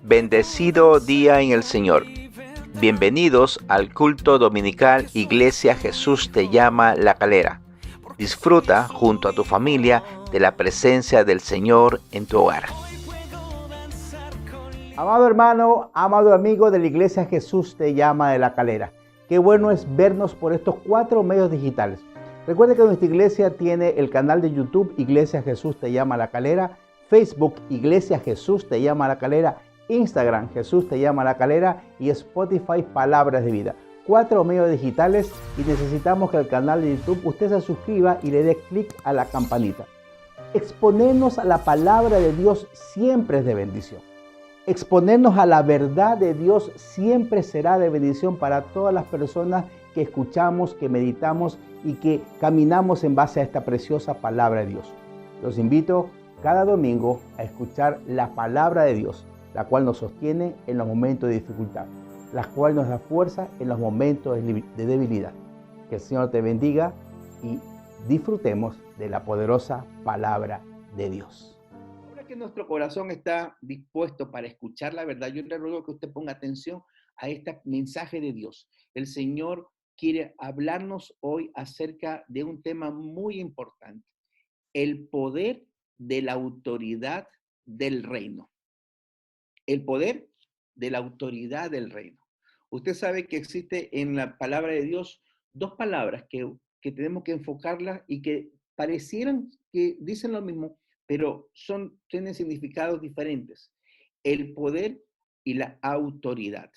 Bendecido día en el Señor. Bienvenidos al culto dominical Iglesia Jesús te llama La Calera. Disfruta junto a tu familia de la presencia del Señor en tu hogar. Amado hermano, amado amigo de la Iglesia Jesús te llama de La Calera. Qué bueno es vernos por estos 4 medios digitales. Recuerde que nuestra iglesia tiene el canal de YouTube Iglesia Jesús te llama La Calera, Facebook Iglesia Jesús te llama La Calera, Instagram Jesús te llama La Calera y Spotify Palabras de Vida. 4 medios digitales y necesitamos que al canal de YouTube usted se suscriba y le dé clic a la campanita. Exponernos a la palabra de Dios siempre es de bendición. Exponernos a la verdad de Dios siempre será de bendición para todas las personas que escuchamos, que meditamos y que caminamos en base a esta preciosa palabra de Dios. Los invito cada domingo a escuchar la palabra de Dios, la cual nos sostiene en los momentos de dificultad, la cual nos da fuerza en los momentos de debilidad. Que el Señor te bendiga y disfrutemos de la poderosa palabra de Dios. Ahora que nuestro corazón está dispuesto para escuchar la verdad, yo le ruego que usted ponga atención a este mensaje de Dios. El Señor quiere hablarnos hoy acerca de un tema muy importante: el poder de la autoridad del reino. El poder de la autoridad del reino. Usted sabe que existe en la palabra de Dios 2 palabras que tenemos que enfocarlas y que parecieran que dicen lo mismo, pero tienen significados diferentes. El poder y la autoridad.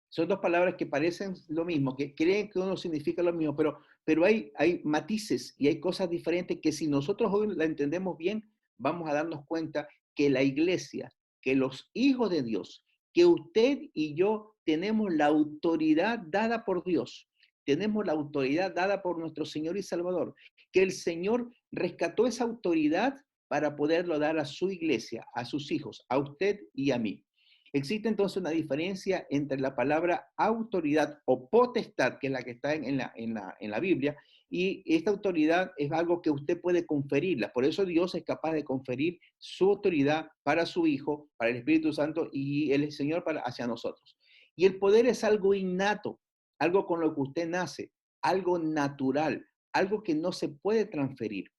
Son 2 palabras que parecen lo mismo, que creen que uno significa lo mismo, pero hay matices y hay cosas diferentes que si nosotros hoy la entendemos bien, vamos a darnos cuenta que la iglesia, que los hijos de Dios, que usted y yo tenemos la autoridad dada por Dios, tenemos la autoridad dada por nuestro Señor y Salvador, que el Señor rescató esa autoridad para poderlo dar a su iglesia, a sus hijos, a usted y a mí. Existe entonces una diferencia entre la palabra autoridad o potestad, que es la que está en la Biblia, y esta autoridad es algo que usted puede conferirla. Por eso Dios es capaz de conferir su autoridad para su Hijo, para el Espíritu Santo y el Señor hacia nosotros. Y el poder es algo innato, algo con lo que usted nace, algo natural, algo que no se puede transferir,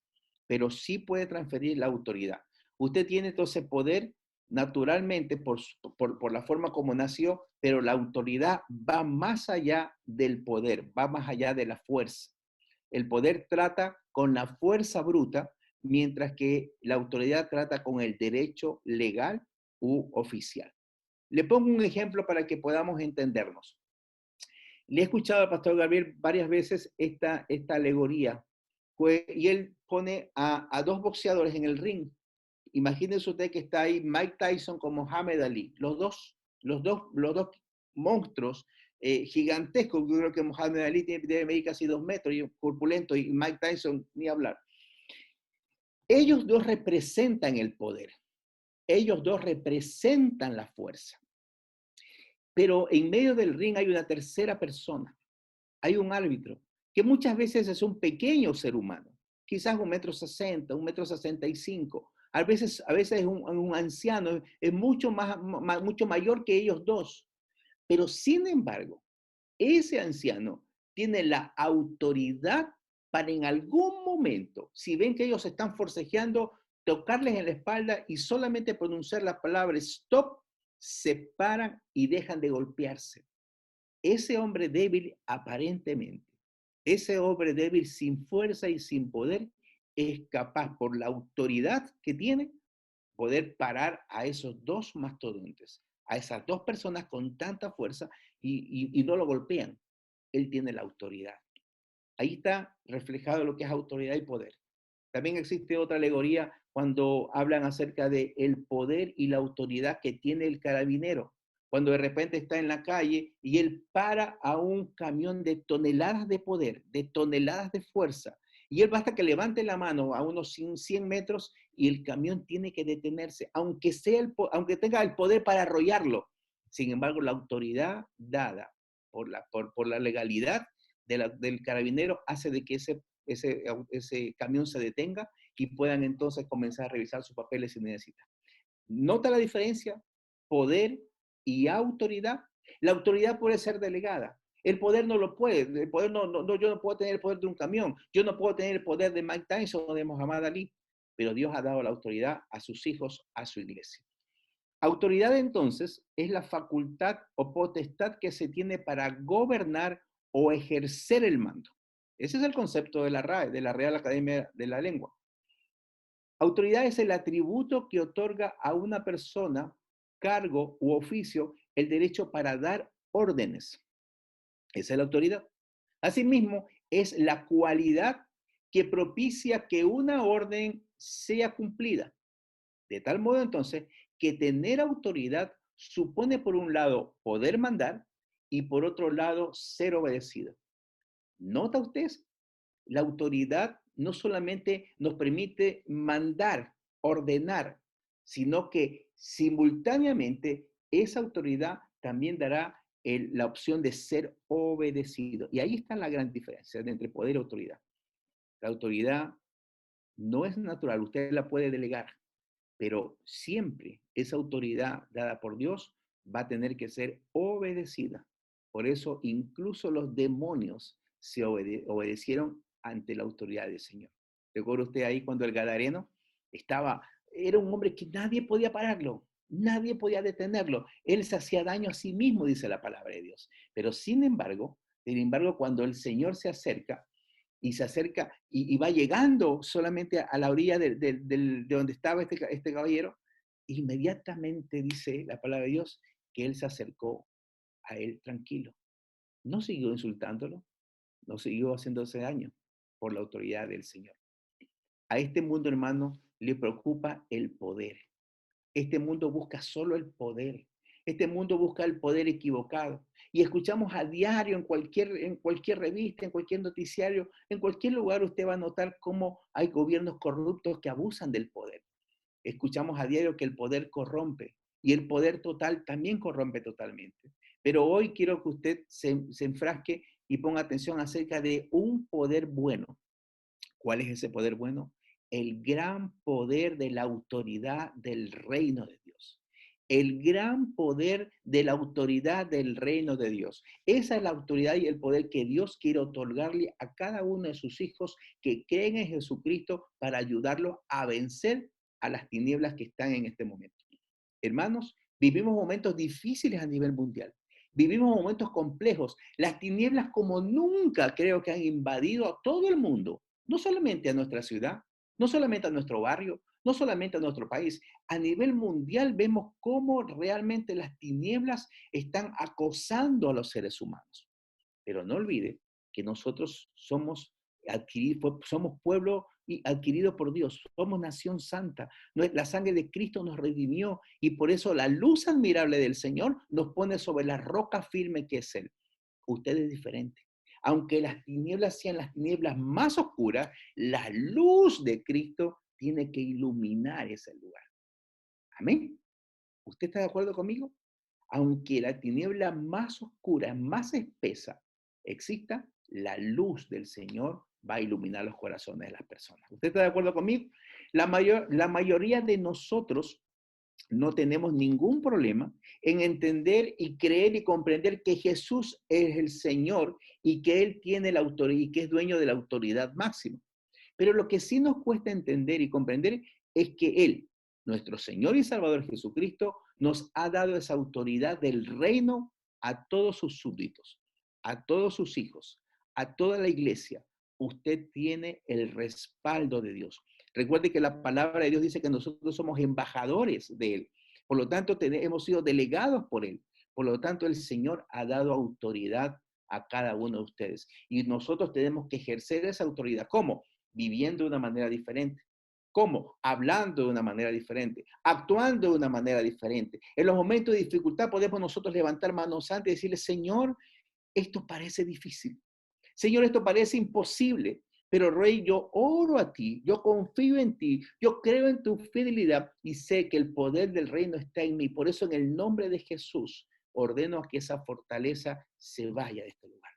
pero sí puede transferir la autoridad. Usted tiene entonces poder naturalmente por la forma como nació, pero la autoridad va más allá del poder, va más allá de la fuerza. El poder trata con la fuerza bruta, mientras que la autoridad trata con el derecho legal u oficial. Le pongo un ejemplo para que podamos entendernos. Le he escuchado al pastor Gabriel varias veces esta alegoría, y él pone a 2 boxeadores en el ring. Imagínense usted que está ahí Mike Tyson con Muhammad Ali, los dos monstruos gigantescos. Yo creo que Muhammad Ali debe medir casi 2 metros y corpulento, y Mike Tyson ni hablar. Ellos 2 representan el poder, ellos 2 representan la fuerza, pero en medio del ring hay una tercera persona, hay un árbitro, que muchas veces es un pequeño ser humano, quizás 1,60 m, 1,65 m. A veces es un anciano, es mucho mayor que ellos 2. Pero sin embargo, ese anciano tiene la autoridad para en algún momento, si ven que ellos están forcejeando, tocarles en la espalda y solamente pronunciar la palabra stop, se paran y dejan de golpearse. Ese hombre débil aparentemente, ese hombre débil sin fuerza y sin poder, es capaz por la autoridad que tiene poder parar a esos 2 mastodontes, a esas 2 personas con tanta fuerza y no lo golpean. Él tiene la autoridad. Ahí está reflejado lo que es autoridad y poder. También existe otra alegoría cuando hablan acerca de el poder y la autoridad que tiene el carabinero. Cuando de repente está en la calle y él para a un camión de toneladas de poder, de toneladas de fuerza, y él basta que levante la mano a unos 100 metros y el camión tiene que detenerse, aunque tenga el poder para arrollarlo. Sin embargo, la autoridad dada por la legalidad del carabinero hace de que ese camión se detenga y puedan entonces comenzar a revisar sus papeles si necesitan. ¿Nota la diferencia? Poder y autoridad. La autoridad puede ser delegada. El poder no lo puede. El poder yo no puedo tener el poder de un camión. Yo no puedo tener el poder de Mike Tyson o de Muhammad Ali. Pero Dios ha dado la autoridad a sus hijos, a su iglesia. Autoridad entonces es la facultad o potestad que se tiene para gobernar o ejercer el mando. Ese es el concepto de la RAE, de la Real Academia de la Lengua. Autoridad es el atributo que otorga a una persona, cargo u oficio el derecho para dar órdenes. Esa es la autoridad. Asimismo, es la cualidad que propicia que una orden sea cumplida. De tal modo entonces que tener autoridad supone por un lado poder mandar y por otro lado ser obedecido. ¿Nota usted? La autoridad no solamente nos permite mandar, ordenar, sino que simultáneamente esa autoridad también dará la opción de ser obedecido. Y ahí está la gran diferencia entre poder y autoridad. La autoridad no es natural, usted la puede delegar, pero siempre esa autoridad dada por Dios va a tener que ser obedecida. Por eso incluso los demonios se obedecieron ante la autoridad del Señor. ¿Recuerda usted ahí cuando el Gadareno era un hombre que nadie podía pararlo, nadie podía detenerlo? Él se hacía daño a sí mismo, dice la palabra de Dios. Pero sin embargo, cuando el Señor se acerca, y va llegando solamente a la orilla de donde estaba este caballero, inmediatamente dice la palabra de Dios que él se acercó a él tranquilo. No siguió insultándolo, no siguió haciéndose daño por la autoridad del Señor. A este mundo, hermano, le preocupa el poder. Este mundo busca solo el poder. Este mundo busca el poder equivocado. Y escuchamos a diario en cualquier revista, en cualquier noticiario, en cualquier lugar usted va a notar cómo hay gobiernos corruptos que abusan del poder. Escuchamos a diario que el poder corrompe y el poder total también corrompe totalmente. Pero hoy quiero que usted se enfrasque y ponga atención acerca de un poder bueno. ¿Cuál es ese poder bueno? El gran poder de la autoridad del reino de Dios. El gran poder de la autoridad del reino de Dios. Esa es la autoridad y el poder que Dios quiere otorgarle a cada uno de sus hijos que creen en Jesucristo para ayudarlos a vencer a las tinieblas que están en este momento. Hermanos, vivimos momentos difíciles a nivel mundial. Vivimos momentos complejos. Las tinieblas como nunca creo que han invadido a todo el mundo, no solamente a nuestra ciudad, no solamente a nuestro barrio, no solamente a nuestro país. A nivel mundial vemos cómo realmente las tinieblas están acosando a los seres humanos. Pero no olvide que nosotros somos pueblo adquirido por Dios, somos nación santa. La sangre de Cristo nos redimió y por eso la luz admirable del Señor nos pone sobre la roca firme que es Él. Usted es diferente. Aunque las tinieblas sean las tinieblas más oscuras, la luz de Cristo tiene que iluminar ese lugar. Amén. ¿Usted está de acuerdo conmigo? Aunque la tiniebla más oscura, más espesa exista, la luz del Señor va a iluminar los corazones de las personas. ¿Usted está de acuerdo conmigo? La mayoría de nosotros no tenemos ningún problema en entender y creer y comprender que Jesús es el Señor y que Él tiene la autoridad y que es dueño de la autoridad máxima. Pero lo que sí nos cuesta entender y comprender es que Él, nuestro Señor y Salvador Jesucristo, nos ha dado esa autoridad del reino a todos sus súbditos, a todos sus hijos, a toda la iglesia. Usted tiene el respaldo de Dios. Recuerde que la palabra de Dios dice que nosotros somos embajadores de Él. Por lo tanto, hemos sido delegados por Él. Por lo tanto, el Señor ha dado autoridad a cada uno de ustedes. Y nosotros tenemos que ejercer esa autoridad. ¿Cómo? Viviendo de una manera diferente. ¿Cómo? Hablando de una manera diferente, actuando de una manera diferente. En los momentos de dificultad podemos nosotros levantar manos santas y decirle, Señor, esto parece difícil. Señor, esto parece imposible. Pero Rey, yo oro a ti, yo confío en ti, yo creo en tu fidelidad y sé que el poder del reino está en mí. Por eso en el nombre de Jesús ordeno a que esa fortaleza se vaya de este lugar.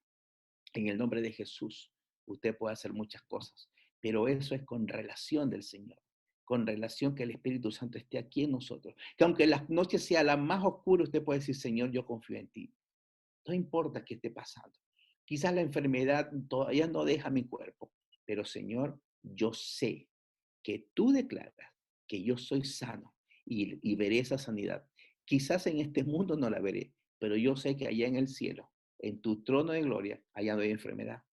En el nombre de Jesús usted puede hacer muchas cosas, pero eso es con relación del Señor. con relación que el Espíritu Santo esté aquí en nosotros. Que aunque la noche sea la más oscura, usted puede decir, Señor, yo confío en ti. No importa qué esté pasando. Quizás la enfermedad todavía no deja mi cuerpo, pero Señor, yo sé que tú declaras que yo soy sano y veré esa sanidad. Quizás en este mundo no la veré, pero yo sé que allá en el cielo, en tu trono de gloria, allá no hay enfermedad,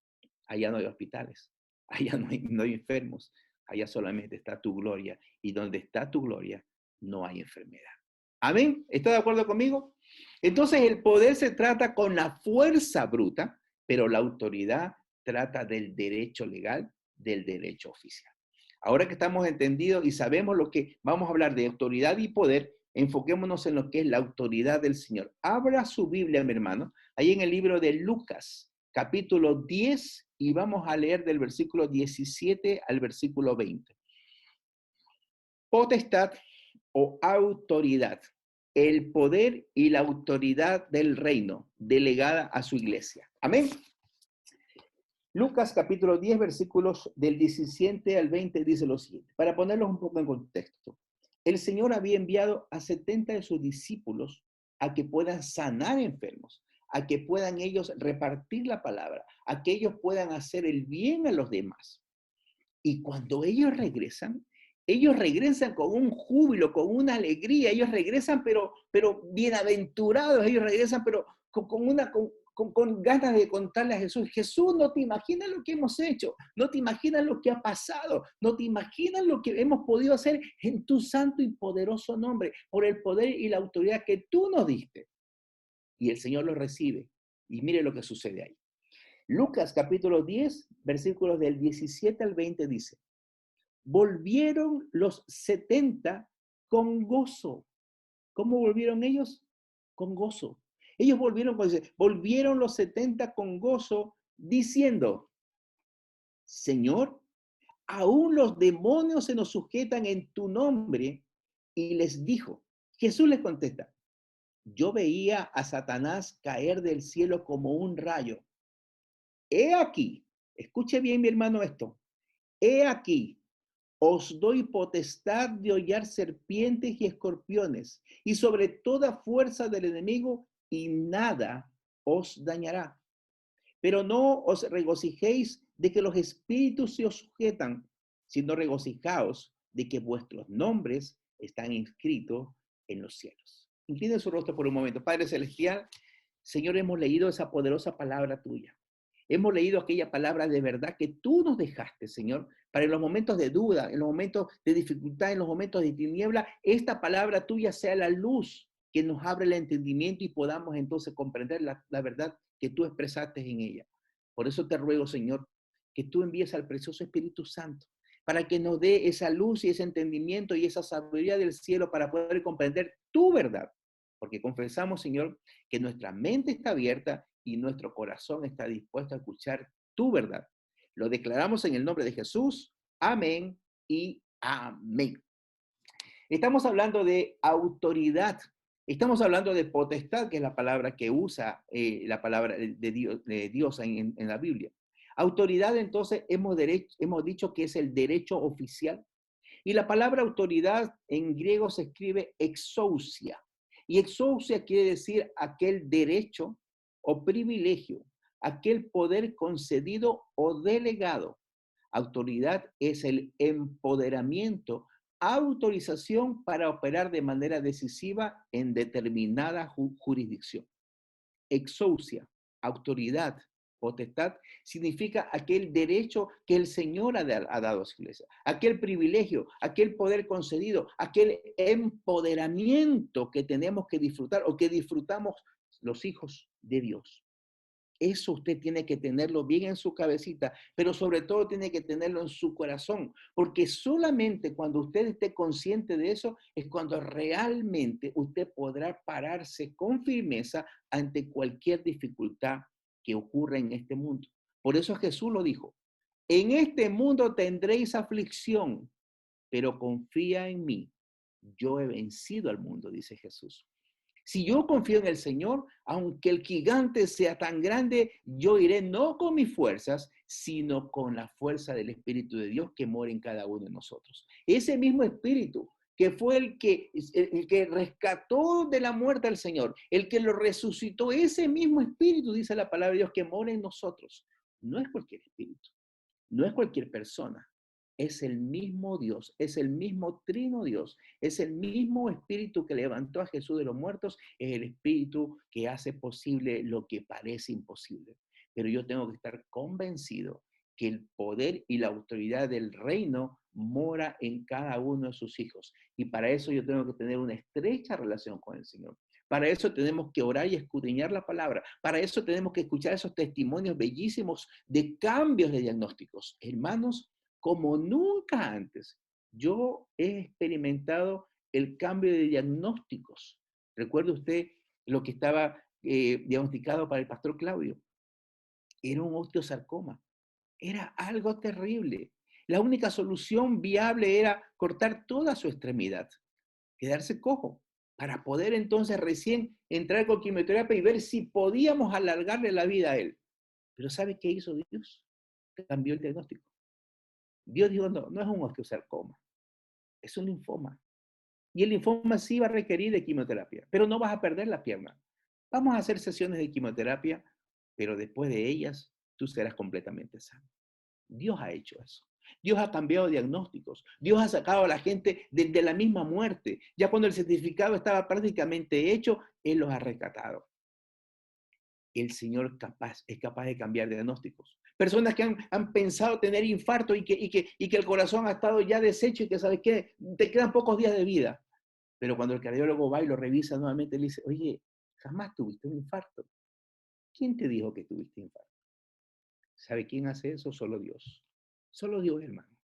allá no hay hospitales, allá no hay enfermos, allá solamente está tu gloria, y donde está tu gloria no hay enfermedad. Amén. ¿Está de acuerdo conmigo? Entonces el poder se trata con la fuerza bruta, pero la autoridad trata del derecho legal, del derecho oficial. Ahora que estamos entendidos y sabemos lo que vamos a hablar de autoridad y poder, enfoquémonos en lo que es la autoridad del Señor. Abra su Biblia, mi hermano, ahí en el libro de Lucas, capítulo 10, y vamos a leer del versículo 17 al versículo 20. Potestad o autoridad, el poder y la autoridad del reino delegada a su iglesia. Amén. Lucas capítulo 10, versículos del 17 al 20 dice lo siguiente, para ponerlos un poco en contexto. El Señor había enviado a 70 de sus discípulos a que puedan sanar enfermos, a que puedan ellos repartir la palabra, a que ellos puedan hacer el bien a los demás. Y cuando ellos regresan con un júbilo, con una alegría, ellos regresan pero bienaventurados, ellos regresan pero con ganas de contarle a Jesús, Jesús, no te imaginas lo que hemos hecho, no te imaginas lo que ha pasado, no te imaginas lo que hemos podido hacer en tu santo y poderoso nombre, por el poder y la autoridad que tú nos diste. Y el Señor lo recibe. Y mire lo que sucede ahí. Lucas capítulo 10, versículos del 17 al 20 dice, volvieron los 70 con gozo. ¿Cómo volvieron ellos? Con gozo. Ellos volvieron los 70 con gozo diciendo, Señor, aún los demonios se nos sujetan en tu nombre. Y les dijo, Jesús les contesta, yo veía a Satanás caer del cielo como un rayo. He aquí, escuche bien mi hermano esto, he aquí, os doy potestad de hollar serpientes y escorpiones y sobre toda fuerza del enemigo y nada os dañará. Pero no os regocijéis de que los espíritus se os sujetan, sino regocijaos de que vuestros nombres están inscritos en los cielos. Inclinen su rostro por un momento. Padre Celestial, Señor, hemos leído esa poderosa palabra tuya. Hemos leído aquella palabra de verdad que tú nos dejaste, Señor, para en los momentos de duda, en los momentos de dificultad, en los momentos de tiniebla, esta palabra tuya sea la luz que nos abre el entendimiento y podamos entonces comprender la verdad que tú expresaste en ella. Por eso te ruego, Señor, que tú envíes al precioso Espíritu Santo para que nos dé esa luz y ese entendimiento y esa sabiduría del cielo para poder comprender tu verdad. Porque confesamos, Señor, que nuestra mente está abierta y nuestro corazón está dispuesto a escuchar tu verdad. Lo declaramos en el nombre de Jesús. Amén y amén. Estamos hablando de autoridad. Estamos hablando de potestad, que es la palabra que usa la palabra de Dios en la Biblia. Autoridad, entonces, hemos dicho que es el derecho oficial. Y la palabra autoridad en griego se escribe exousia. Y exousia quiere decir aquel derecho o privilegio, aquel poder concedido o delegado. Autoridad es el empoderamiento, autorización para operar de manera decisiva en determinada jurisdicción. Exousia, autoridad, potestad, significa aquel derecho que el Señor ha dado a su iglesia, aquel privilegio, aquel poder concedido, aquel empoderamiento que tenemos que disfrutar o que disfrutamos los hijos de Dios. Eso usted tiene que tenerlo bien en su cabecita, pero sobre todo tiene que tenerlo en su corazón, porque solamente cuando usted esté consciente de eso es cuando realmente usted podrá pararse con firmeza ante cualquier dificultad que ocurra en este mundo. Por eso Jesús lo dijo, en este mundo tendréis aflicción, pero confía en mí. Yo he vencido al mundo, dice Jesús. Si yo confío en el Señor, aunque el gigante sea tan grande, yo iré no con mis fuerzas, sino con la fuerza del Espíritu de Dios que mora en cada uno de nosotros. Ese mismo Espíritu que fue el que rescató de la muerte al Señor, el que lo resucitó, ese mismo Espíritu, dice la palabra de Dios, que mora en nosotros. No es cualquier espíritu, no es cualquier persona, es el mismo Dios, es el mismo trino Dios, es el mismo espíritu que levantó a Jesús de los muertos, es el espíritu que hace posible lo que parece imposible. Pero yo tengo que estar convencido que el poder y la autoridad del reino mora en cada uno de sus hijos. Y para eso yo tengo que tener una estrecha relación con el Señor. Para eso tenemos que orar y escudriñar la palabra. Para eso tenemos que escuchar esos testimonios bellísimos de cambios de diagnósticos. Hermanos, como nunca antes, yo he experimentado el cambio de diagnósticos. ¿Recuerda usted lo que estaba diagnosticado para el pastor Claudio? Era un osteosarcoma. Era algo terrible. La única solución viable era cortar toda su extremidad, quedarse cojo, para poder entonces recién entrar con quimioterapia y ver si podíamos alargarle la vida a él. Pero ¿sabe qué hizo Dios? Cambió el diagnóstico. Dios dijo, no, no es un osteosarcoma, es un linfoma. Y el linfoma sí va a requerir de quimioterapia, pero no vas a perder la pierna. Vamos a hacer sesiones de quimioterapia, pero después de ellas tú serás completamente sano. Dios ha hecho eso. Dios ha cambiado diagnósticos. Dios ha sacado a la gente de la misma muerte. Ya cuando el certificado estaba prácticamente hecho, Él los ha rescatado. El Señor es capaz de cambiar diagnósticos. Personas que han pensado tener infarto y que el corazón ha estado ya deshecho y que, ¿sabes qué? Te quedan pocos días de vida. Pero cuando el cardiólogo va y lo revisa nuevamente, le dice, oye, jamás tuviste un infarto. ¿Quién te dijo que tuviste infarto? ¿Sabe quién hace eso? Solo Dios. Solo Dios, hermano.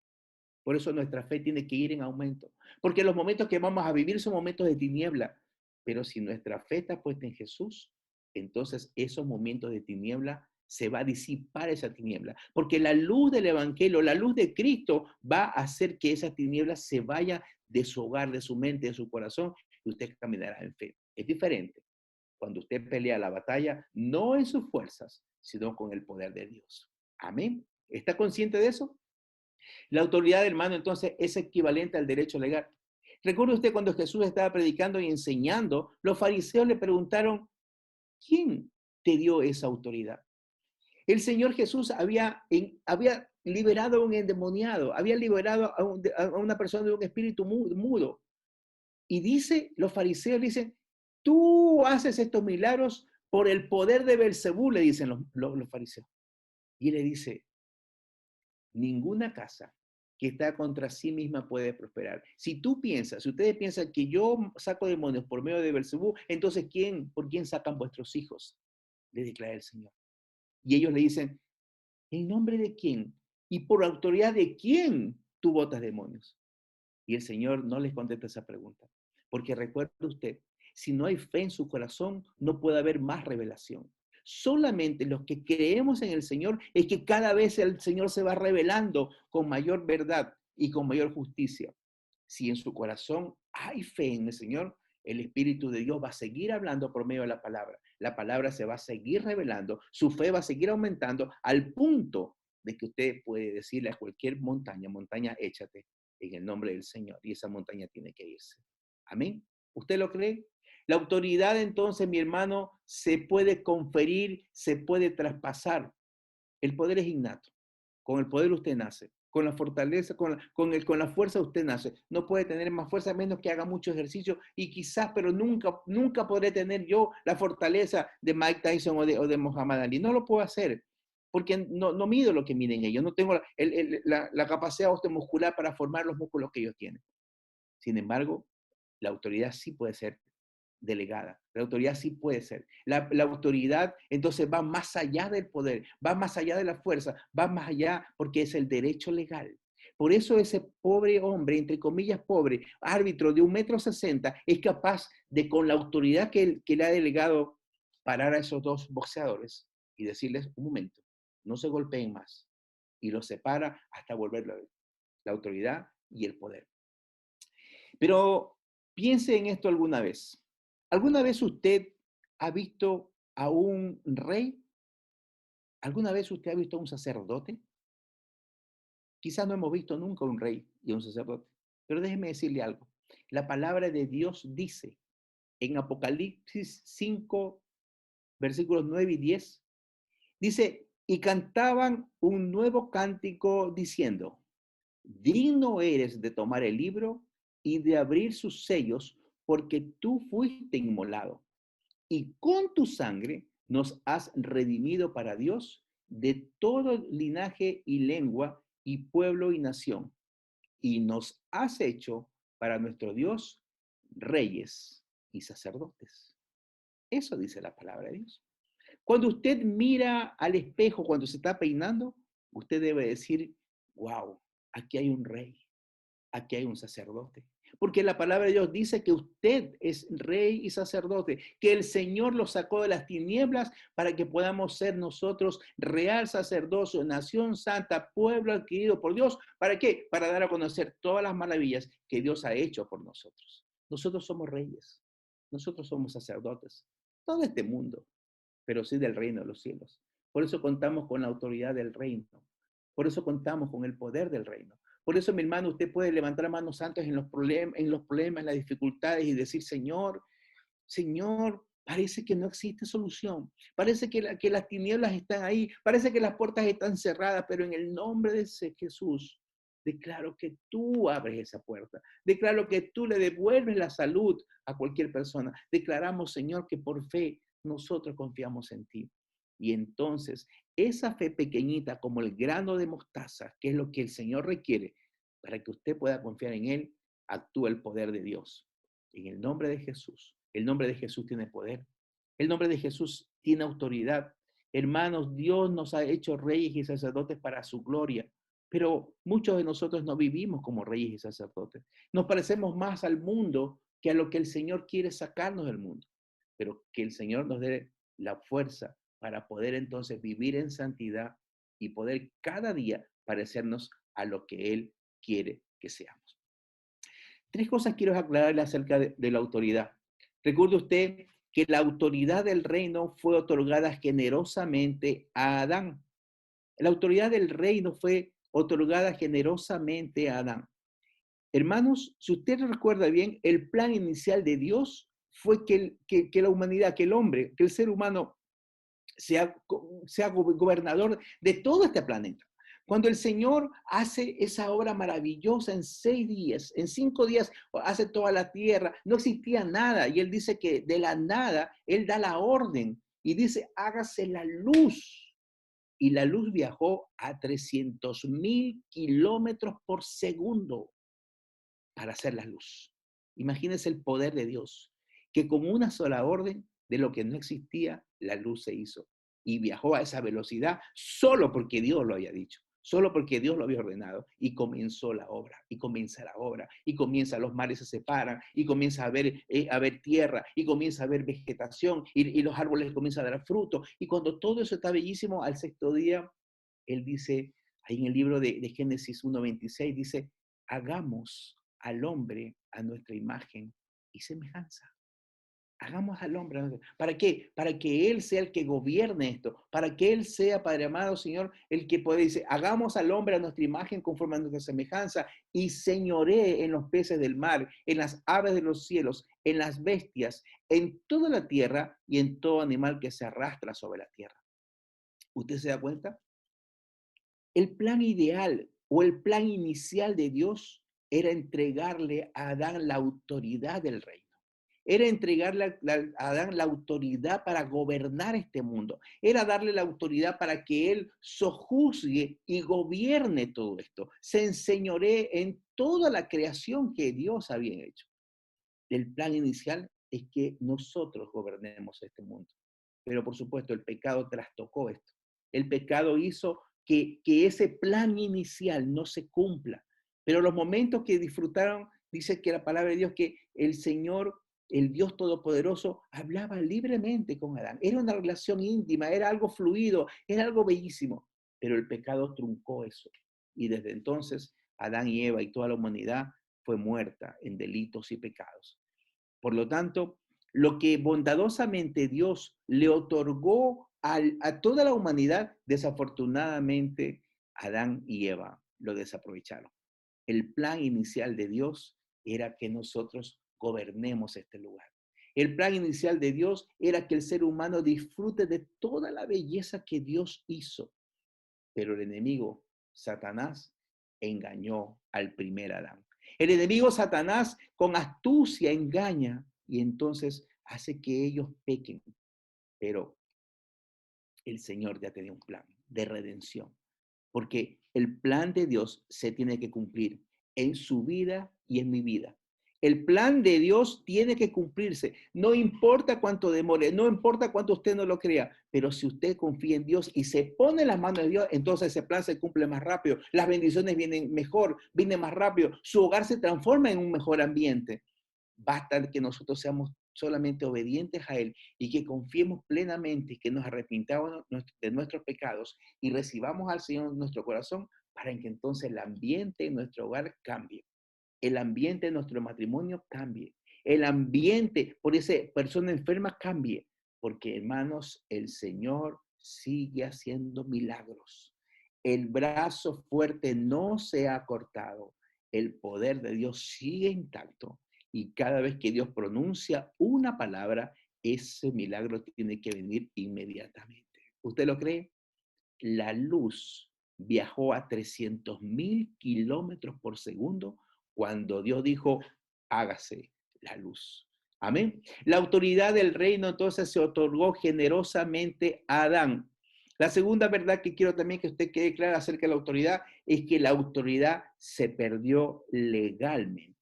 Por eso nuestra fe tiene que ir en aumento. Porque los momentos que vamos a vivir son momentos de tiniebla. Pero si nuestra fe está puesta en Jesús, entonces esos momentos de tiniebla se va a disipar esa tiniebla. Porque la luz del Evangelio, la luz de Cristo va a hacer que esa tiniebla se vaya de su hogar, de su mente, de su corazón, y usted caminará en fe. Es diferente cuando usted pelea la batalla, no en sus fuerzas, sino con el poder de Dios. Amén. ¿Está consciente de eso? La autoridad, hermano, entonces es equivalente al derecho legal. Recuerda usted cuando Jesús estaba predicando y enseñando, los fariseos le preguntaron, ¿quién te dio esa autoridad? El Señor Jesús había liberado a un endemoniado, había liberado a una persona de un espíritu mudo. Y los fariseos dicen, tú haces estos milagros por el poder de Belcebú, le dicen los fariseos. Y él le dice, ninguna casa que está contra sí misma puede prosperar. Si ustedes piensan que yo saco demonios por medio de Belcebú, entonces ¿por quién sacan vuestros hijos? Le declara el Señor. Y ellos le dicen, ¿en nombre de quién? ¿Y por autoridad de quién tú botas demonios? Y el Señor no les contesta esa pregunta. Porque recuerde usted, si no hay fe en su corazón, no puede haber más revelación. Solamente los que creemos en el Señor es que cada vez el Señor se va revelando con mayor verdad y con mayor justicia. Si en su corazón hay fe en el Señor, el Espíritu de Dios va a seguir hablando por medio de la palabra. La palabra se va a seguir revelando, su fe va a seguir aumentando al punto de que usted puede decirle a cualquier montaña, montaña, échate en el nombre del Señor. Y esa montaña tiene que irse. Amén. ¿Usted lo cree? La autoridad entonces, mi hermano, se puede conferir, se puede traspasar. El poder es innato. Con el poder usted nace. Con la fortaleza, con la fuerza usted nace. No puede tener más fuerza a menos que haga mucho ejercicio y quizás, pero nunca podré tener yo la fortaleza de Mike Tyson o de Muhammad Ali. No lo puedo hacer porque no mido lo que miden ellos. No tengo la capacidad osteomuscular para formar los músculos que ellos tienen. Sin embargo, la autoridad sí puede ser delegada. La autoridad sí puede ser. La autoridad entonces va más allá del poder, va más allá de la fuerza, va más allá porque es el derecho legal. Por eso ese pobre hombre, entre comillas pobre, árbitro de 1,60 m, es capaz de, con la autoridad que le ha delegado, parar a esos dos boxeadores y decirles, un momento, no se golpeen más. Y los separa hasta volverlo a ver. La autoridad y el poder. Pero piense en esto alguna vez. ¿Alguna vez usted ha visto a un rey? ¿Alguna vez usted ha visto a un sacerdote? Quizás no hemos visto nunca un rey y un sacerdote, pero déjeme decirle algo. La palabra de Dios dice en Apocalipsis 5, versículos 9 y 10, dice, y cantaban un nuevo cántico diciendo, digno eres de tomar el libro y de abrir sus sellos, porque tú fuiste inmolado y con tu sangre nos has redimido para Dios de todo linaje y lengua y pueblo y nación, y nos has hecho para nuestro Dios reyes y sacerdotes. Eso dice la palabra de Dios. Cuando usted mira al espejo, cuando se está peinando, usted debe decir, wow, aquí hay un rey, aquí hay un sacerdote. Porque la palabra de Dios dice que usted es rey y sacerdote, que el Señor lo sacó de las tinieblas para que podamos ser nosotros real sacerdocio, nación santa, pueblo adquirido por Dios. ¿Para qué? Para dar a conocer todas las maravillas que Dios ha hecho por nosotros. Nosotros somos reyes, nosotros somos sacerdotes, todo este mundo, pero sí del reino de los cielos. Por eso contamos con la autoridad del reino. Por eso contamos con el poder del reino. Por eso, mi hermano, usted puede levantar manos santas en los problemas, en las dificultades y decir, Señor, Señor, parece que no existe solución. Parece que las tinieblas están ahí. Parece que las puertas están cerradas, pero en el nombre de ese Jesús, declaro que tú abres esa puerta. Declaro que tú le devuelves la salud a cualquier persona. Declaramos, Señor, que por fe nosotros confiamos en ti. Y entonces, esa fe pequeñita como el grano de mostaza, que es lo que el Señor requiere para que usted pueda confiar en Él, actúa el poder de Dios. En el nombre de Jesús. El nombre de Jesús tiene poder. El nombre de Jesús tiene autoridad. Hermanos, Dios nos ha hecho reyes y sacerdotes para su gloria, pero muchos de nosotros no vivimos como reyes y sacerdotes. Nos parecemos más al mundo que a lo que el Señor quiere sacarnos del mundo, pero que el Señor nos dé la fuerza para poder entonces vivir en santidad y poder cada día parecernos a lo que Él quiere que seamos. Tres cosas quiero aclararle acerca de la autoridad. Recuerde usted que la autoridad del reino fue otorgada generosamente a Adán. La autoridad del reino fue otorgada generosamente a Adán. Hermanos, si usted recuerda bien, el plan inicial de Dios fue que la humanidad, que el hombre, que el ser humano sea gobernador de todo este planeta. Cuando el Señor hace esa obra maravillosa en 6 días, en 5 días hace toda la tierra, no existía nada. Y Él dice que de la nada, Él da la orden y dice, hágase la luz. Y la luz viajó a 300.000 kilómetros por segundo para hacer la luz. Imagínense el poder de Dios, que con una sola orden de lo que no existía, la luz se hizo y viajó a esa velocidad solo porque Dios lo había dicho, solo porque Dios lo había ordenado y comenzó la obra y comienza la obra y comienza, los mares se separan y comienza a ver tierra y comienza a haber vegetación y los árboles comienzan a dar fruto y cuando todo eso está bellísimo, al sexto día, Él dice, ahí en el libro de Génesis 1:26, dice, hagamos al hombre a nuestra imagen y semejanza. Hagamos al hombre. ¿Para qué? Para que Él sea el que gobierne esto. Para que Él sea, Padre amado, Señor, el que puede decir, hagamos al hombre a nuestra imagen conforme a nuestra semejanza y señoree en los peces del mar, en las aves de los cielos, en las bestias, en toda la tierra y en todo animal que se arrastra sobre la tierra. ¿Usted se da cuenta? El plan ideal o el plan inicial de Dios era entregarle a Adán la autoridad del reino. Era entregarle a Adán la autoridad para gobernar este mundo. Era darle la autoridad para que él sojuzgue y gobierne todo esto. Se enseñoree en toda la creación que Dios había hecho. El plan inicial es que nosotros gobernemos este mundo. Pero por supuesto, el pecado trastocó esto. El pecado hizo que ese plan inicial no se cumpla. Pero los momentos que disfrutaron, dice que la palabra de Dios, que el Señor, el Dios Todopoderoso, hablaba libremente con Adán. Era una relación íntima, era algo fluido, era algo bellísimo. Pero el pecado truncó eso. Y desde entonces, Adán y Eva y toda la humanidad fue muerta en delitos y pecados. Por lo tanto, lo que bondadosamente Dios le otorgó a toda la humanidad, desafortunadamente Adán y Eva lo desaprovecharon. El plan inicial de Dios era que nosotros gobernemos este lugar. El plan inicial de Dios era que el ser humano disfrute de toda la belleza que Dios hizo. Pero el enemigo, Satanás, engañó al primer Adán. El enemigo Satanás con astucia engaña y entonces hace que ellos pequen. Pero el Señor ya tenía un plan de redención, porque el plan de Dios se tiene que cumplir en su vida y en mi vida. El plan de Dios tiene que cumplirse. No importa cuánto demore, no importa cuánto usted no lo crea, pero si usted confía en Dios y se pone en las manos de Dios, entonces ese plan se cumple más rápido. Las bendiciones vienen mejor, vienen más rápido. Su hogar se transforma en un mejor ambiente. Basta que nosotros seamos solamente obedientes a Él y que confiemos plenamente y que nos arrepintamos de nuestros pecados y recibamos al Señor en nuestro corazón para que entonces el ambiente en nuestro hogar cambie, el ambiente de nuestro matrimonio cambie, el ambiente por esa persona enferma cambie, porque hermanos, el Señor sigue haciendo milagros. El brazo fuerte no se ha cortado, el poder de Dios sigue intacto y cada vez que Dios pronuncia una palabra, ese milagro tiene que venir inmediatamente. ¿Usted lo cree? La luz viajó a 300.000 kilómetros por segundo cuando Dios dijo, hágase la luz. Amén. La autoridad del reino entonces se otorgó generosamente a Adán. La segunda verdad que quiero también que usted quede clara acerca de la autoridad es que la autoridad se perdió legalmente.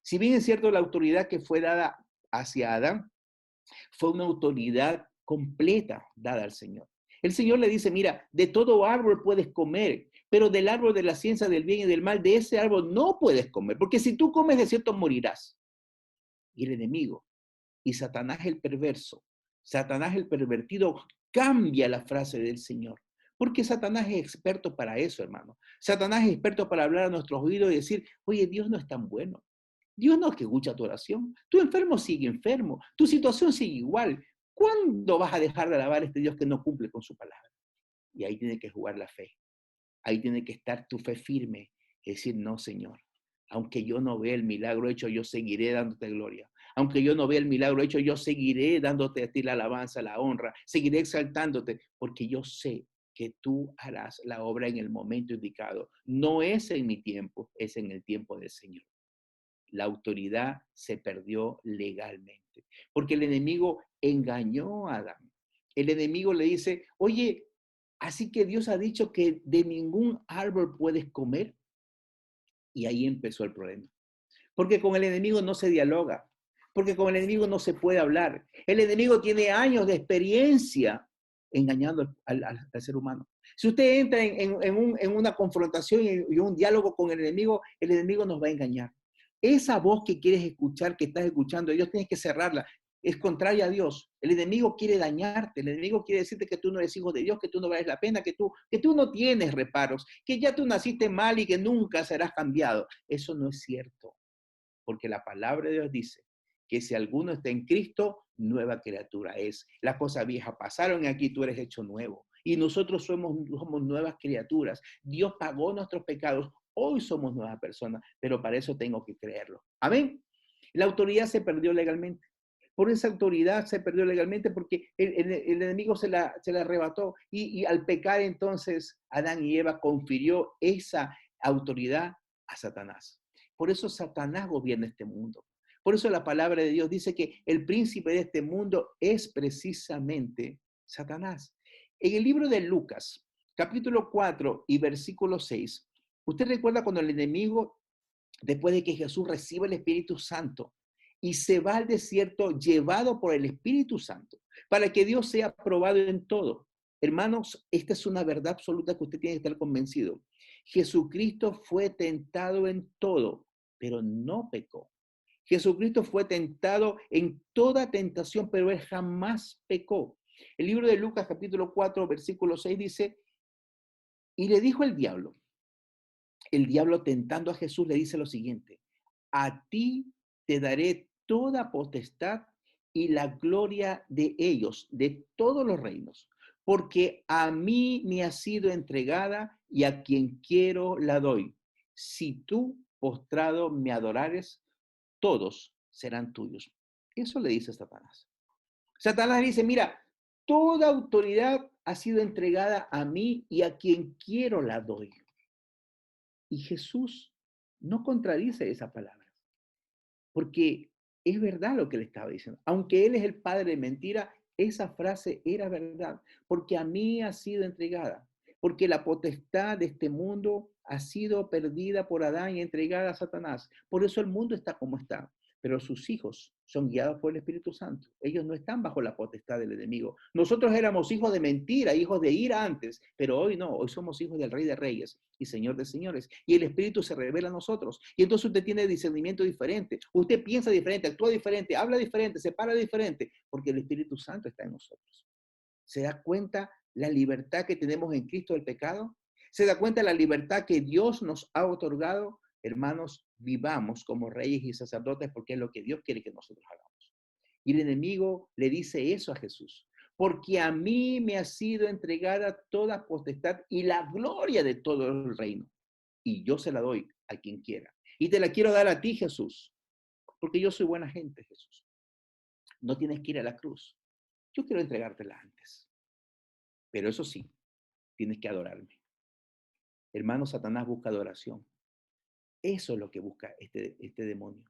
Si bien es cierto, la autoridad que fue dada hacia Adán fue una autoridad completa dada al Señor. El Señor le dice, mira, de todo árbol puedes comer, pero del árbol de la ciencia del bien y del mal, de ese árbol no puedes comer, porque si tú comes de cierto morirás. Y el enemigo, y Satanás el perverso, Satanás el pervertido, cambia la frase del Señor. Porque Satanás es experto para eso, hermano. Satanás es experto para hablar a nuestros oídos y decir, oye, Dios no es tan bueno. Dios no es que escucha tu oración. Tu enfermo sigue enfermo. Tu situación sigue igual. ¿Cuándo vas a dejar de alabar a este Dios que no cumple con su palabra? Y ahí tiene que jugar la fe. Ahí tiene que estar tu fe firme y decir, no, Señor. Aunque yo no vea el milagro hecho, yo seguiré dándote gloria. Aunque yo no vea el milagro hecho, yo seguiré dándote a ti la alabanza, la honra. Seguiré exaltándote porque yo sé que tú harás la obra en el momento indicado. No es en mi tiempo, es en el tiempo del Señor. La autoridad se perdió legalmente, porque el enemigo engañó a Adán. El enemigo le dice, oye, así que Dios ha dicho que de ningún árbol puedes comer. Y ahí empezó el problema. Porque con el enemigo no se dialoga, porque con el enemigo no se puede hablar. El enemigo tiene años de experiencia engañando al ser humano. Si usted entra en una confrontación y un diálogo con el enemigo nos va a engañar. Esa voz que quieres escuchar, que estás escuchando, Dios tienes que cerrarla. Es contraria a Dios. El enemigo quiere dañarte. El enemigo quiere decirte que tú no eres hijo de Dios, que tú no vales la pena, que tú no tienes reparos, que ya tú naciste mal y que nunca serás cambiado. Eso no es cierto. Porque la palabra de Dios dice que si alguno está en Cristo, nueva criatura es. Las cosas viejas pasaron y aquí tú eres hecho nuevo. Y nosotros somos nuevas criaturas. Dios pagó nuestros pecados. Hoy somos nuevas personas, pero para eso tengo que creerlo. Amén. La autoridad se perdió legalmente. Por esa autoridad se perdió legalmente porque el enemigo se la arrebató. Y al pecar entonces, Adán y Eva confirió esa autoridad a Satanás. Por eso Satanás gobierna este mundo. Por eso la palabra de Dios dice que el príncipe de este mundo es precisamente Satanás. En el libro de Lucas, capítulo 4 y versículo 6, usted recuerda cuando el enemigo, después de que Jesús recibe el Espíritu Santo y se va al desierto llevado por el Espíritu Santo, para que Dios sea probado en todo. Hermanos, esta es una verdad absoluta que usted tiene que estar convencido. Jesucristo fue tentado en todo, pero no pecó. Jesucristo fue tentado en toda tentación, pero él jamás pecó. El libro de Lucas, capítulo 4, versículo 6 dice, y le dijo el diablo tentando a Jesús, le dice lo siguiente, a ti te daré toda potestad y la gloria de ellos, de todos los reinos, porque a mí me ha sido entregada y a quien quiero la doy. Si tú, postrado, me adorares, todos serán tuyos. Eso le dice Satanás. Satanás dice, mira, toda autoridad ha sido entregada a mí y a quien quiero la doy. Y Jesús no contradice esa palabra, porque es verdad lo que le estaba diciendo. Aunque Él es el padre de mentira, esa frase era verdad, porque a mí ha sido entregada, porque la potestad de este mundo ha sido perdida por Adán y entregada a Satanás. Por eso el mundo está como está. Pero sus hijos son guiados por el Espíritu Santo. Ellos no están bajo la potestad del enemigo. Nosotros éramos hijos de mentira, hijos de ira antes, pero hoy no, hoy somos hijos del Rey de Reyes y Señor de Señores. Y el Espíritu se revela a nosotros. Y entonces usted tiene discernimiento diferente. Usted piensa diferente, actúa diferente, habla diferente, se para diferente, porque el Espíritu Santo está en nosotros. ¿Se da cuenta la libertad que tenemos en Cristo del pecado? ¿Se da cuenta la libertad que Dios nos ha otorgado? Hermanos, vivamos como reyes y sacerdotes porque es lo que Dios quiere que nosotros hagamos. Y el enemigo le dice eso a Jesús. Porque a mí me ha sido entregada toda potestad y la gloria de todo el reino. Y yo se la doy a quien quiera. Y te la quiero dar a ti, Jesús. Porque yo soy buena gente, Jesús. No tienes que ir a la cruz. Yo quiero entregártela antes. Pero eso sí, tienes que adorarme. Hermano, Satanás busca adoración. Eso es lo que busca este demonio.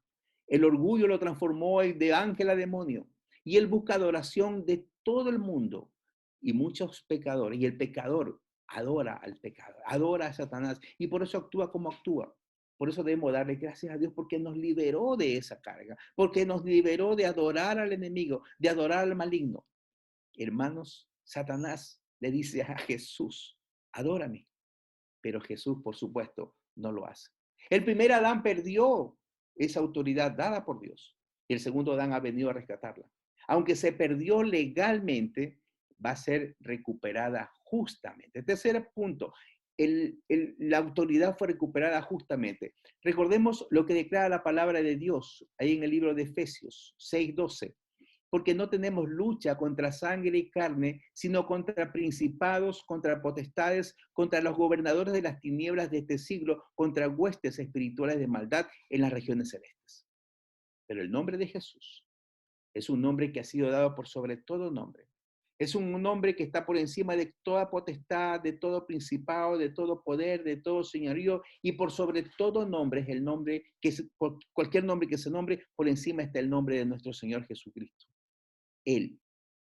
El orgullo lo transformó de ángel a demonio. Y él busca adoración de todo el mundo y muchos pecadores. Y el pecador adora al pecado, adora a Satanás. Y por eso actúa como actúa. Por eso debemos darle gracias a Dios porque nos liberó de esa carga. Porque nos liberó de adorar al enemigo, de adorar al maligno. Hermanos, Satanás le dice a Jesús, adórame. Pero Jesús, por supuesto, no lo hace. El primer Adán perdió esa autoridad dada por Dios. Y el segundo Adán ha venido a rescatarla. Aunque se perdió legalmente, va a ser recuperada justamente. Tercer punto, la autoridad fue recuperada justamente. Recordemos lo que declara la palabra de Dios ahí en el libro de Efesios 6:12. Porque no tenemos lucha contra sangre y carne, sino contra principados, contra potestades, contra los gobernadores de las tinieblas de este siglo, contra huestes espirituales de maldad en las regiones celestes. Pero el nombre de Jesús es un nombre que ha sido dado por sobre todo nombre. Es un nombre que está por encima de toda potestad, de todo principado, de todo poder, de todo señorío, y por sobre todo nombre es el nombre por cualquier nombre que se nombre, por encima está el nombre de nuestro Señor Jesucristo. Él,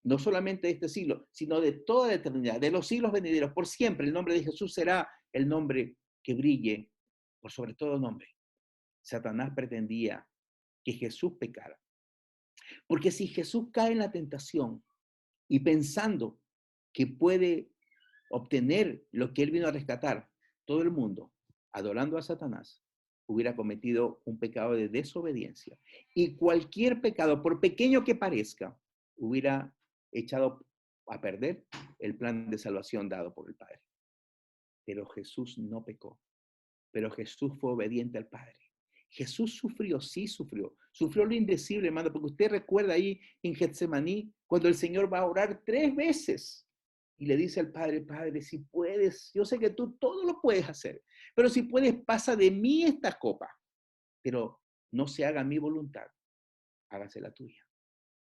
no solamente de este siglo, sino de toda la eternidad, de los siglos venideros, por siempre el nombre de Jesús será el nombre que brille por sobre todo nombre. Satanás pretendía que Jesús pecara. Porque si Jesús cae en la tentación y pensando que puede obtener lo que él vino a rescatar, todo el mundo, adorando a Satanás, hubiera cometido un pecado de desobediencia. Y cualquier pecado, por pequeño que parezca, hubiera echado a perder el plan de salvación dado por el Padre. Pero Jesús no pecó. Pero Jesús fue obediente al Padre. Jesús sufrió, sí sufrió. Sufrió lo indecible, hermano, porque usted recuerda ahí en Getsemaní, cuando el Señor va a orar 3 veces y le dice al Padre, Padre, si puedes, yo sé que tú todo lo puedes hacer, pero si puedes, pasa de mí esta copa, pero no se haga mi voluntad, hágase la tuya.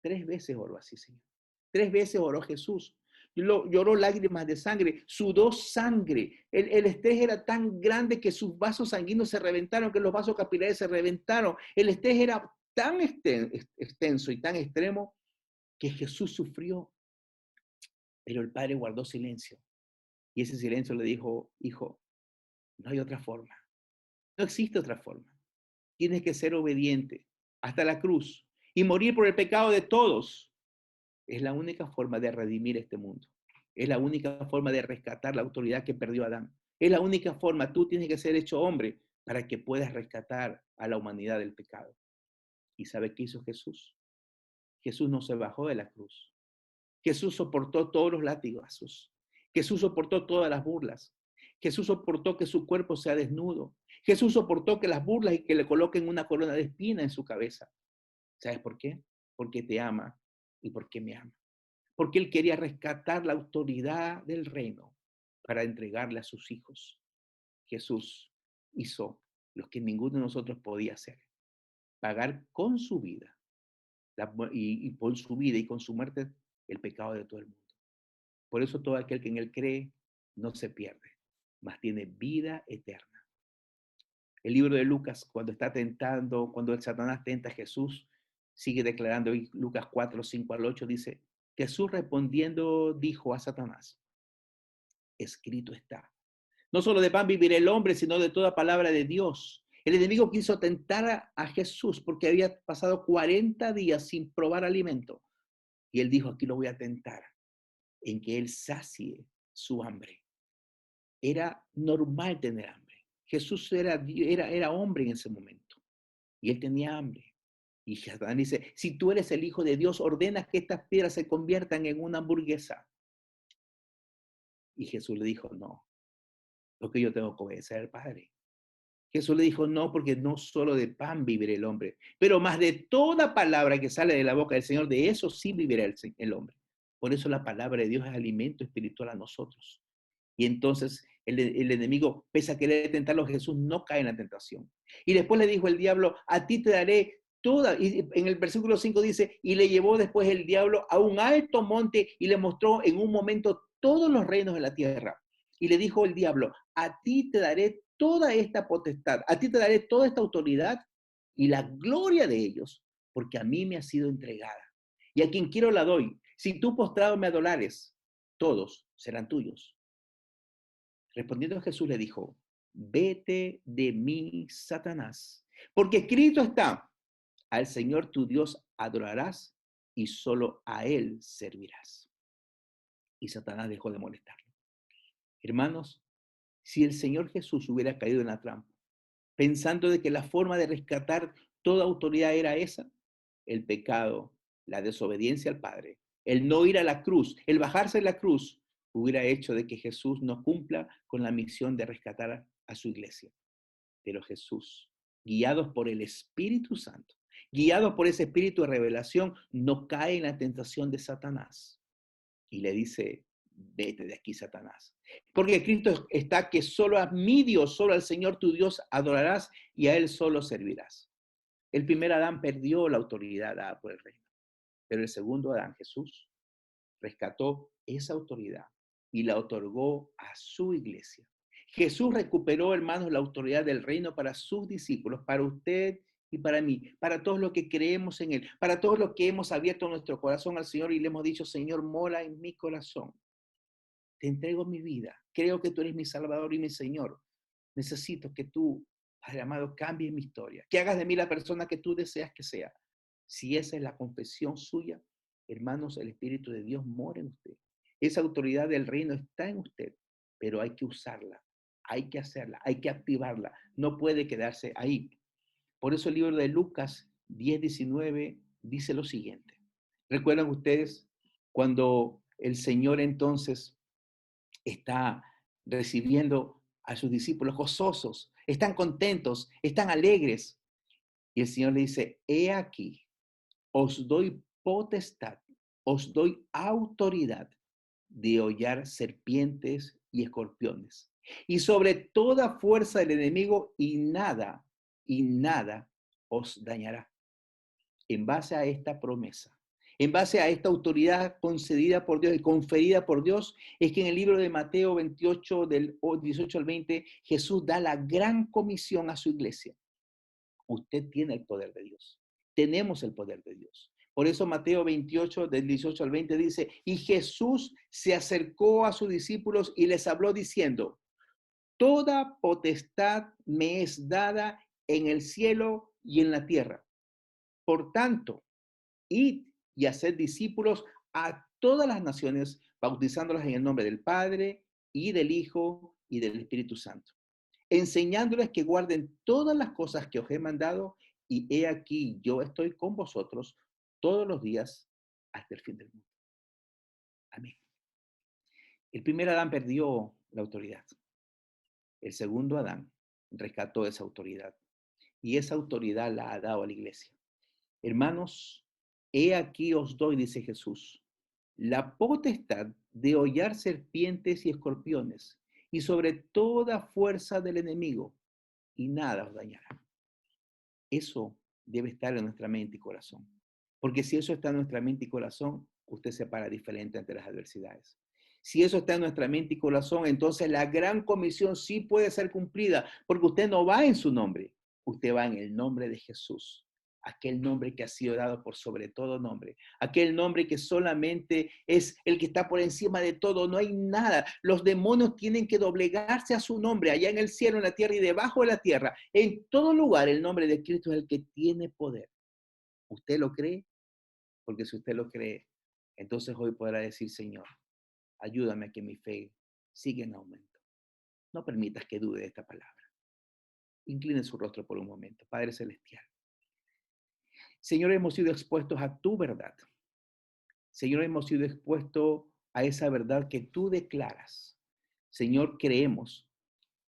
3 veces oró así, Señor. 3 veces oró Jesús. Lloró lágrimas de sangre, sudó sangre. El estrés era tan grande que sus vasos sanguíneos se reventaron, que los vasos capilares se reventaron. El estrés era tan extenso y tan extremo que Jesús sufrió. Pero el Padre guardó silencio. Y ese silencio le dijo, hijo, no hay otra forma. No existe otra forma. Tienes que ser obediente hasta la cruz y morir por el pecado de todos. Es la única forma de redimir este mundo. Es la única forma de rescatar la autoridad que perdió Adán. Es la única forma. Tú tienes que ser hecho hombre para que puedas rescatar a la humanidad del pecado. ¿Y sabe qué hizo Jesús? Jesús no se bajó de la cruz. Jesús soportó todos los latigazos. Jesús soportó todas las burlas. Jesús soportó que su cuerpo sea desnudo. Jesús soportó que las burlas y que le coloquen una corona de espina en su cabeza. ¿Sabes por qué? porque te ama y porque me ama. Porque Él quería rescatar la autoridad del reino para entregarle a sus hijos. Jesús hizo lo que ninguno de nosotros podía hacer, pagar con su vida, y por su vida y con su muerte, el pecado de todo el mundo. Por eso todo aquel que en Él cree no se pierde, mas tiene vida eterna. El libro de Lucas, cuando está tentando, cuando el Satanás tenta a Jesús, sigue declarando, y Lucas 4, 5 al 8 dice, Jesús respondiendo dijo a Satanás, escrito está, no solo de pan vivirá el hombre, sino de toda palabra de Dios. El enemigo quiso tentar a Jesús porque había pasado 40 días sin probar alimento. Y él dijo, aquí lo voy a tentar, en que él sacie su hambre. Era normal tener hambre. Jesús era hombre en ese momento y él tenía hambre. Y Satanás dice, si tú eres el Hijo de Dios, ordena que estas piedras se conviertan en una hamburguesa. Y Jesús le dijo, no, porque yo tengo que obedecer al Padre. Jesús le dijo, no, porque no solo de pan vivirá el hombre, pero más de toda palabra que sale de la boca del Señor, de eso sí vivirá el hombre. Por eso la palabra de Dios es alimento espiritual a nosotros. Y entonces el enemigo, pese a querer tentarlo, Jesús no cae en la tentación. Y después le dijo el diablo, a ti te daré toda, y en el versículo 5 dice, y le llevó después el diablo a un alto monte y le mostró en un momento todos los reinos de la tierra. Y le dijo el diablo, a ti te daré toda esta potestad, a ti te daré toda esta autoridad y la gloria de ellos, porque a mí me ha sido entregada. Y a quien quiero la doy. Si tú postrado me adorares, todos serán tuyos. Respondiendo Jesús le dijo, vete de mí, Satanás, porque escrito está, al Señor tu Dios adorarás y solo a Él servirás. Y Satanás dejó de molestarlo. Hermanos, si el Señor Jesús hubiera caído en la trampa, pensando de que la forma de rescatar toda autoridad era esa, el pecado, la desobediencia al Padre, el no ir a la cruz, el bajarse de la cruz, hubiera hecho de que Jesús no cumpla con la misión de rescatar a su iglesia. Pero Jesús, guiados por el Espíritu Santo, guiados por ese espíritu de revelación, no cae en la tentación de Satanás. Y le dice, vete de aquí, Satanás. Porque Cristo está que solo a mi Dios, solo al Señor tu Dios adorarás y a Él solo servirás. El primer Adán perdió la autoridad dada por el reino, pero el segundo Adán, Jesús, rescató esa autoridad y la otorgó a su iglesia. Jesús recuperó, hermanos, la autoridad del reino para sus discípulos, para usted y para mí, para todos los que creemos en Él, para todos los que hemos abierto nuestro corazón al Señor y le hemos dicho, Señor, mora en mi corazón. Te entrego mi vida. Creo que tú eres mi Salvador y mi Señor. Necesito que tú, Padre amado, cambies mi historia, que hagas de mí la persona que tú deseas que sea. Si esa es la confesión suya, hermanos, el Espíritu de Dios mora en usted. Esa autoridad del reino está en usted, pero hay que usarla, hay que hacerla, hay que activarla. No puede quedarse ahí. Por eso el libro de Lucas 10:19 dice lo siguiente. ¿Recuerdan ustedes cuando el Señor entonces está recibiendo a sus discípulos gozosos, están contentos, están alegres? Y el Señor le dice, he aquí, os doy potestad, os doy autoridad de hollar serpientes y escorpiones, y sobre toda fuerza del enemigo, y nada os dañará. En base a esta promesa, en base a esta autoridad concedida por Dios y conferida por Dios, es que en el libro de Mateo 28, del 18 al 20, Jesús da la gran comisión a su iglesia. Usted tiene el poder de Dios. Tenemos el poder de Dios. Por eso Mateo 28, del 18 al 20 dice, y Jesús se acercó a sus discípulos y les habló diciendo, toda potestad me es dada en el cielo y en la tierra. Por tanto, id y haced discípulos a todas las naciones, bautizándolas en el nombre del Padre y del Hijo y del Espíritu Santo, enseñándoles que guarden todas las cosas que os he mandado, y he aquí, yo estoy con vosotros todos los días hasta el fin del mundo. Amén. El primer Adán perdió la autoridad. El segundo Adán rescató esa autoridad. Y esa autoridad la ha dado a la iglesia. Hermanos, He aquí os doy, dice Jesús, la potestad de hollar serpientes y escorpiones, y sobre toda fuerza del enemigo, y nada os dañará. Eso debe estar en nuestra mente y corazón. Porque si eso está en nuestra mente y corazón, usted se para diferente ante las adversidades. Si eso está en nuestra mente y corazón, entonces la gran comisión sí puede ser cumplida, porque usted no va en su nombre, usted va en el nombre de Jesús. Aquel nombre que ha sido dado por sobre todo nombre, aquel nombre que solamente es el que está por encima de todo, no hay nada. Los demonios tienen que doblegarse a su nombre, allá en el cielo, en la tierra y debajo de la tierra. En todo lugar el nombre de Cristo es el que tiene poder. ¿Usted lo cree? Porque si usted lo cree, entonces hoy podrá decir, Señor, ayúdame a que mi fe siga en aumento. No permitas que dude de esta palabra. Incline su rostro por un momento. Padre Celestial. Señor, hemos sido expuestos a tu verdad. Señor, hemos sido expuestos a esa verdad que tú declaras. Señor, creemos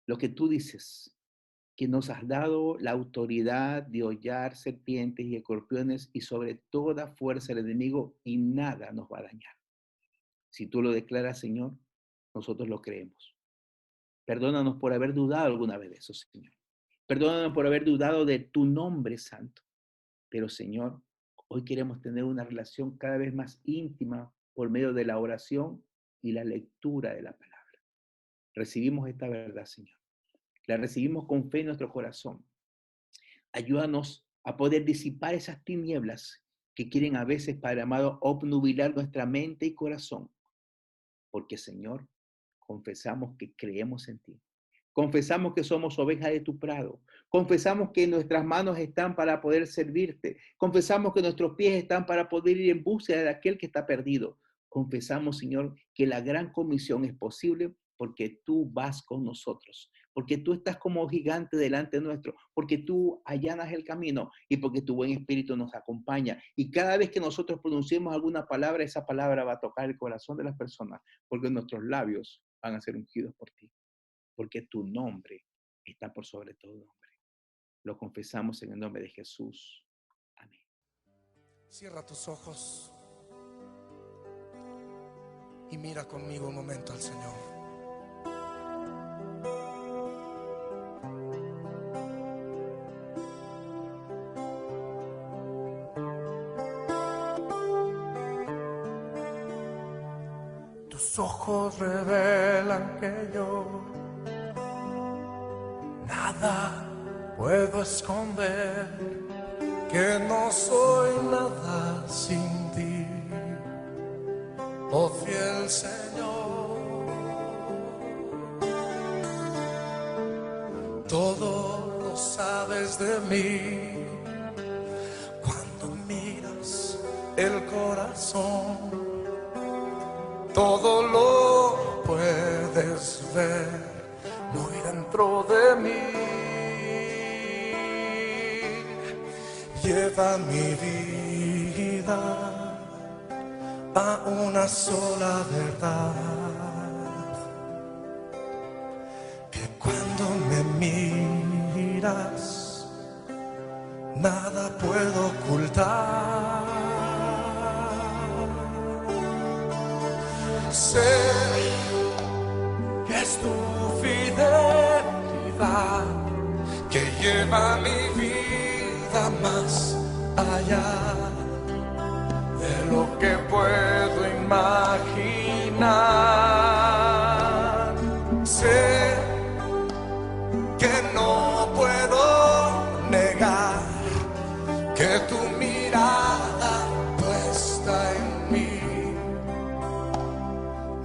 lo que tú dices, que nos has dado la autoridad de hollar serpientes y escorpiones y sobre toda fuerza del enemigo y nada nos va a dañar. Si tú lo declaras, Señor, nosotros lo creemos. Perdónanos por haber dudado alguna vez de eso, Señor. Perdónanos por haber dudado de tu nombre santo. Pero, Señor, hoy queremos tener una relación cada vez más íntima por medio de la oración y la lectura de la palabra. Recibimos esta verdad, Señor. La recibimos con fe en nuestro corazón. Ayúdanos a poder disipar esas tinieblas que quieren a veces, Padre amado, obnubilar nuestra mente y corazón. Porque, Señor, confesamos que creemos en ti. Confesamos que somos ovejas de tu prado. Confesamos que nuestras manos están para poder servirte. Confesamos que nuestros pies están para poder ir en búsqueda de aquel que está perdido. Confesamos, Señor, que la gran comisión es posible porque tú vas con nosotros, porque tú estás como gigante delante nuestro, porque tú allanas el camino y porque tu buen espíritu nos acompaña. Y cada vez que nosotros pronunciemos alguna palabra, esa palabra va a tocar el corazón de las personas, porque nuestros labios van a ser ungidos por ti, porque tu nombre está por sobre todo nombre. Lo confesamos en el nombre de Jesús. Amén. Cierra tus ojos y mira conmigo un momento al Señor. Tus ojos revelan que yo nada puedo esconder, que no soy nada sin ti, oh fiel Señor. Todo lo sabes de mí, cuando miras el corazón, todo lo puedes ver muy dentro de mí. Lleva mi vida a una sola verdad, que cuando me miras nada puedo ocultar. Sé que es tu fidelidad que lleva mi vida más allá de lo que puedo imaginar. Sé que no puedo negar que tu mirada puesta en mí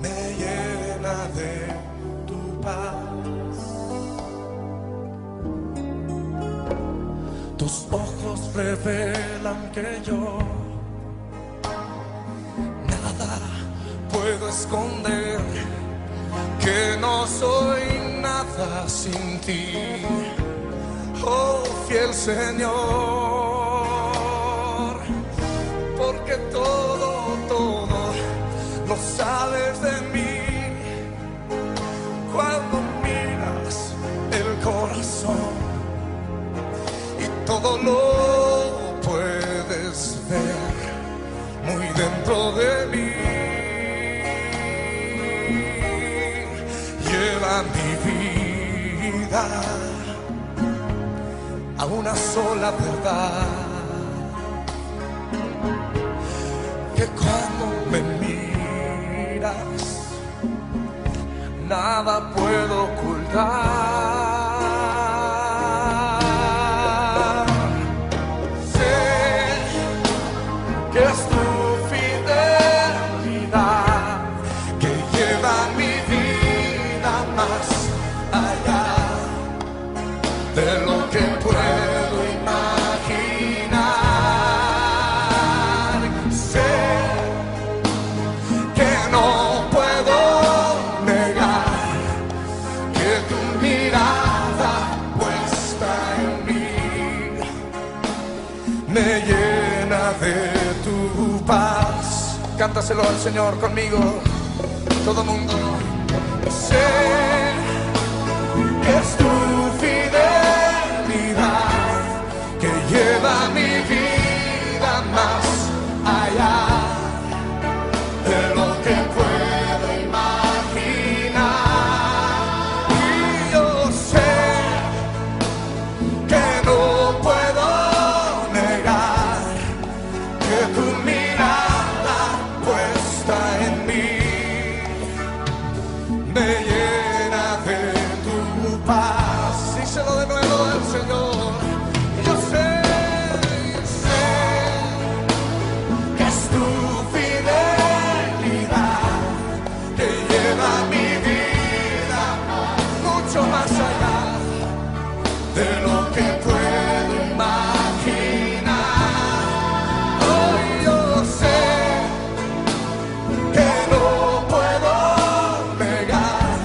me llena de tu paz. Tus ojos revelan que yo nada puedo esconder, que no soy nada sin ti, oh fiel Señor, porque todo lo sabes de mí, cuando miras el corazón, todo lo puedes ver lleva mi vida a una sola verdad, que cuando me miras nada puedo ocultar. Sé que es tu fidelidad que lleva mi vida más allá de lo que puedo imaginar. Sé que no puedo negar que tu mirada puesta en mí me llena de tu paz. Cántaselo al Señor conmigo, todo mundo. Sé que es tu fidelidad que lleva mi vida más allá de lo que puedo imaginar. Y yo sé que no puedo negar que tu mirada puesta en mí me llena de tu paz. Díselo de nuevo al Señor. Yo sé que es tu fidelidad que lleva mi vida mucho más allá de lo que puedo imaginar. Hoy yo sé que no puedo negar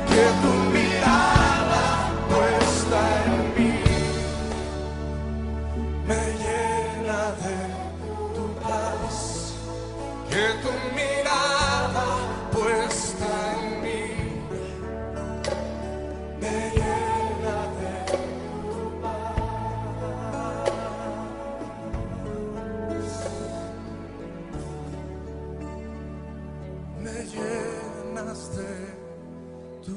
que tu mirada puesta en mí me llena de tu paz, que tu mirada puesta en mí me llena de tu paz, me llenas de tu